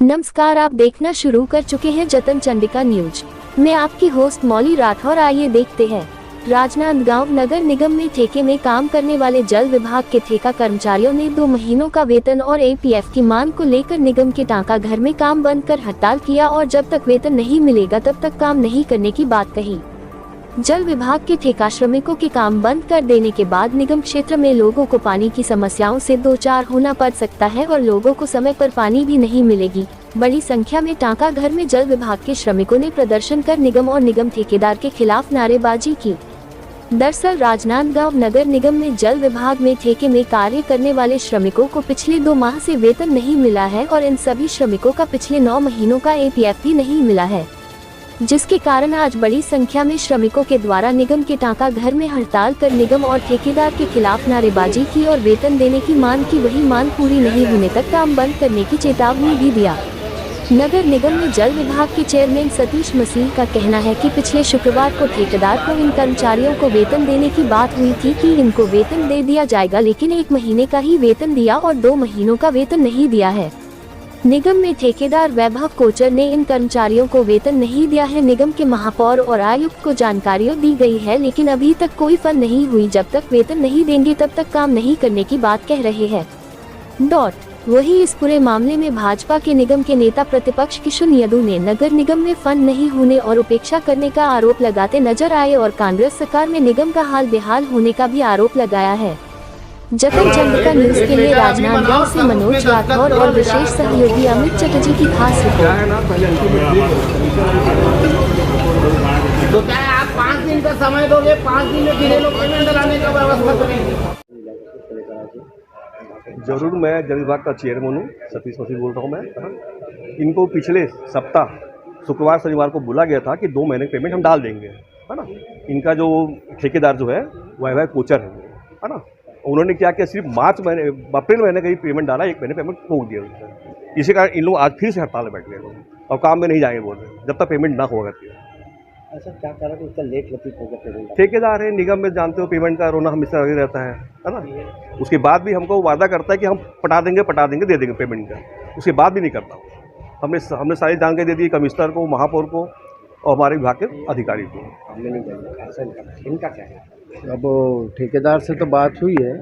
नमस्कार, आप देखना शुरू कर चुके हैं जतन चंडिका न्यूज। मैं आपकी होस्ट मौली राठौर। आइए देखते हैं। राजनांदगांव नगर निगम में ठेके में काम करने वाले जल विभाग के ठेका कर्मचारियों ने 2 महीनों का वेतन और एपीएफ की मांग को लेकर निगम के टांका घर में काम बंद कर हड़ताल किया और जब तक वेतन नहीं मिलेगा तब तक काम नहीं करने की बात कही। जल विभाग के ठेका श्रमिकों के काम बंद कर देने के बाद निगम क्षेत्र में लोगों को पानी की समस्याओं से दो चार होना पड़ सकता है और लोगों को समय पर पानी भी नहीं मिलेगी। बड़ी संख्या में टांका घर में जल विभाग के श्रमिकों ने प्रदर्शन कर निगम और निगम ठेकेदार के खिलाफ नारेबाजी की। दरअसल राजनांदगांव नगर निगम में जल विभाग में ठेके में कार्य करने वाले श्रमिकों को पिछले 2 माह से वेतन नहीं मिला है और इन सभी श्रमिकों का पिछले 9 महीनों का एपीएफ भी नहीं मिला है, जिसके कारण आज बड़ी संख्या में श्रमिकों के द्वारा निगम के टांका घर में हड़ताल कर निगम और ठेकेदार के खिलाफ नारेबाजी की और वेतन देने की मांग की। वही मांग पूरी नहीं होने तक काम बंद करने की चेतावनी भी दिया। नगर निगम में जल विभाग के चेयरमैन सतीश मसीह का कहना है कि पिछले शुक्रवार को ठेकेदार को इन कर्मचारियों को वेतन देने की बात हुई थी कि इनको वेतन दे दिया जाएगा, लेकिन 1 महीने का ही वेतन दिया और 2 महीनों का वेतन नहीं दिया है। निगम में ठेकेदार वैभव कोचर ने इन कर्मचारियों को वेतन नहीं दिया है। निगम के महापौर और आयुक्त को जानकारी दी गई है, लेकिन अभी तक कोई फल नहीं हुई। जब तक वेतन नहीं देंगे तब तक काम नहीं करने की बात कह रहे हैं। वही इस पूरे मामले में भाजपा के निगम के नेता प्रतिपक्ष किशुन यदु ने नगर निगम में फंड नहीं होने और उपेक्षा करने का आरोप लगाते नजर आए और कांग्रेस सरकार में निगम का हाल बेहाल होने का भी आरोप लगाया है। जतन चंडिका न्यूज के लिए राजनांदगांव से मनोज राठौर और विशेष सहयोगी अमित चटर्जी की खास रिपोर्ट। तो क्या आप 5 दिन का समय दोगे? 5 दिन में कितने लोग पेमेंट लाने का व्यवस्था करेंगे? जरूर। मैं जल विभाग का चेयरमैन हूँ, सतीश मसीह बोल रहा हूँ मैं। इनको पिछले सप्ताह शुक्रवार शनिवार को बोला गया था कि 2 महीने पेमेंट हम डाल देंगे, है ना। इनका जो ठेकेदार जो है वैभव कोचर है ना। उन्होंने क्या किया, सिर्फ अप्रैल महीने का ही पेमेंट डाला, 1 महीने पेमेंट रोक दिया उसने। इसी कारण इन लोग आज फिर से हड़ताल में बैठ गए लोग और काम में नहीं जाएंगे बोल रहे जब तक पेमेंट ना होगा। ऐसा क्या कारण इतना लेट प्रतीत होगा पेमेंट? ठेकेदार है, निगम में जानते हो पेमेंट का रोना हमेशा लगे रहता है ना। उसके बाद भी हमको वादा करता है कि हम पटा देंगे दे देंगे पेमेंट का, उसके बाद भी नहीं करता। हमने सारी जानकारी दे दी कमिश्नर को, महापौर को और हमारे विभाग के अधिकारी को। हमने नहीं दिया। इनका क्या है? अब ठेकेदार से तो बात हुई है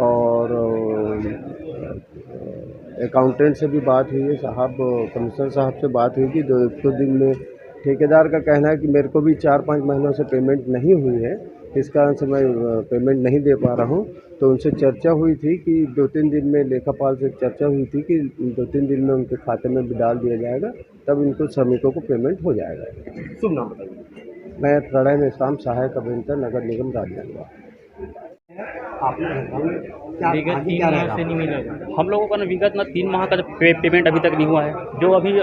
और अकाउंटेंट से भी बात हुई है, कमिश्नर साहब से बात हुई कि 2 दिन में। ठेकेदार का कहना है कि मेरे को भी 4-5 महीनों से पेमेंट नहीं हुई है, इस कारण से मैं पेमेंट नहीं दे पा रहा हूं। तो उनसे चर्चा हुई थी कि 2-3 दिन में लेखापाल से चर्चा हुई थी कि 2-3 दिन में उनके खाते में भी डाल दिया जाएगा, तब इनको श्रमिकों को पेमेंट हो जाएगा। शुभ नाम बताइए। मैं प्रणय मेश्राम, सहायक अभियंता, नगर निगम राजनांदगांव। विगत 3 माह से नहीं मिलेगा हम लोगों का। विगत 3 माह का पेमेंट अभी तक नहीं हुआ है।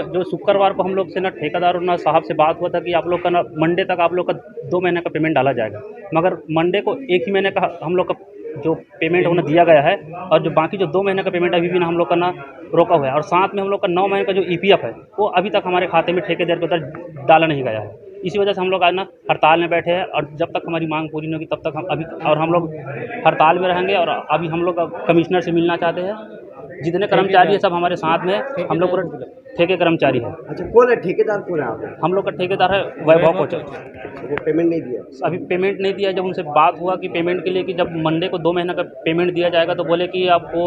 जो शुक्रवार को हम लोग से ठेकेदार और साहब से बात हुआ था कि आप लोग का मंडे तक आप लोग का 2 महीने का पेमेंट डाला जाएगा, मगर मंडे को 1 ही महीने का हम लोग का जो पेमेंट उन्हें दिया गया है और जो बाकी जो 2 महीने का पेमेंट अभी भी हम लोग का रोका हुआ है। और साथ में हम लोग का 9 महीने का जो ईपीएफ है वो अभी तक हमारे खाते में ठेकेदार के उधर डाला नहीं गया है। इसी वजह से हम लोग आज हड़ताल में बैठे हैं और जब तक हमारी मांग पूरी नहीं होगी तब तक हम लोग हड़ताल में रहेंगे। और अभी हम लोग कमिश्नर से मिलना चाहते हैं। जितने कर्मचारी है सब हमारे साथ में, हम लोग पूरे ठेके कर्मचारी है। अच्छा, कौन है ठेकेदार? कौन है? हम लोग का ठेकेदार है वैभव कोचर। वो पेमेंट नहीं दिया? अभी पेमेंट नहीं दिया। जब उनसे बात हुआ कि पेमेंट के लिए कि जब मंडे को 2 महीने का पेमेंट दिया जाएगा तो बोले कि आपको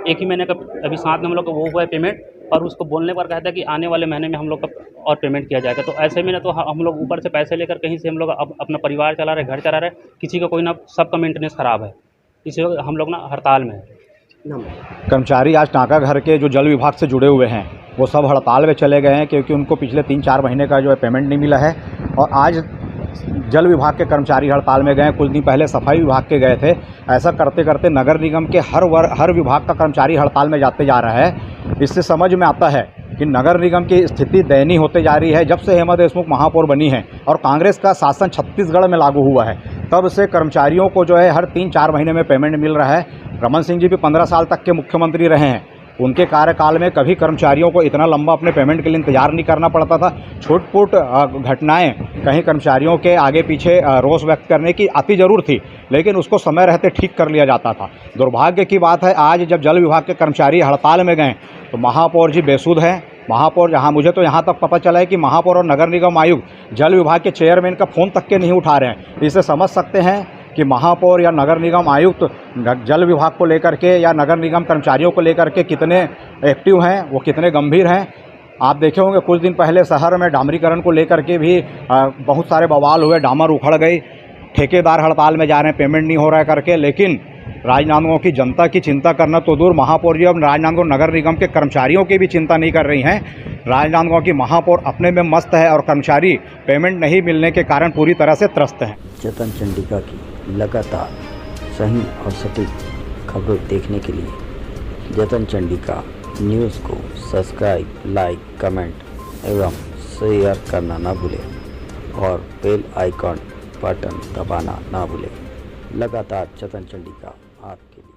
1 ही महीने का अभी साथ में हम लोग का वो हुआ है पेमेंट, और उसको बोलने पर कहता है कि आने वाले महीने में हम लोग का और पेमेंट किया जाएगा। तो ऐसे में तो हम लोग ऊपर से पैसे लेकर कहीं से हम लोग अपना परिवार चला रहे, घर चला रहे, किसी का कोई सबका मेंटेनेंस ख़राब है, इसी वजह हम लोग हड़ताल में है। कर्मचारी आज टांका घर के जो जल विभाग से जुड़े हुए हैं वो सब हड़ताल में चले गए हैं, क्योंकि उनको पिछले 3-4 महीने का जो है पेमेंट नहीं मिला है। और आज जल विभाग के कर्मचारी हड़ताल में गए, कुछ दिन पहले सफाई विभाग के गए थे। ऐसा करते करते नगर निगम के हर विभाग का कर्मचारी हड़ताल में जाते जा रहा है। इससे समझ में आता है कि नगर निगम की स्थिति दयनीय होते जा रही है। जब से हेमा देशमुख महापौर बनी है और कांग्रेस का शासन छत्तीसगढ़ में लागू हुआ है, तब से कर्मचारियों को जो है हर 3-4 महीने में पेमेंट मिल रहा है। रमन सिंह जी भी 15 साल तक के मुख्यमंत्री रहे हैं, उनके कार्यकाल में कभी कर्मचारियों को इतना लंबा अपने पेमेंट के लिए इंतजार नहीं करना पड़ता था। छोट-फूट घटनाएं कहीं कर्मचारियों के आगे पीछे रोष व्यक्त करने की आती जरूर थी, लेकिन उसको समय रहते ठीक कर लिया जाता था। दुर्भाग्य की बात है आज जब जल विभाग के कर्मचारी हड़ताल में गए तो तो महापौर जी बेसुध हैं। महापौर यहाँ मुझे तो यहाँ तक पता चला है कि महापौर और नगर निगम आयुक्त जल विभाग के चेयरमैन का फ़ोन तक के नहीं उठा रहे हैं। इससे समझ सकते हैं कि महापौर या नगर निगम आयुक्त जल विभाग को लेकर के या नगर निगम कर्मचारियों को लेकर के कितने एक्टिव हैं, वो कितने गंभीर हैं। आप देखे होंगे कुछ दिन पहले शहर में डामरीकरण को लेकर के भी बहुत सारे बवाल हुए, डामर उखड़ गई, ठेकेदार हड़ताल में जा रहे हैं, पेमेंट नहीं हो रहा है करके। लेकिन राजनांदगांव की जनता की चिंता करना तो दूर, महापौर जी अब राजनांदगांव नगर निगम के कर्मचारियों की भी चिंता नहीं कर रही हैं। राजनांदगांव की महापौर अपने में मस्त है और कर्मचारी पेमेंट नहीं मिलने के कारण पूरी तरह से त्रस्त हैं। चेतन चंडिका की लगातार सही और सटीक खबरें देखने के लिए चेतन चंडिका न्यूज़ को सब्सक्राइब, लाइक, कमेंट एवं शेयर करना ना भूलें और बेल आइकॉन बटन दबाना ना भूलें। लगातार चेतन चंडिका आपके लिए।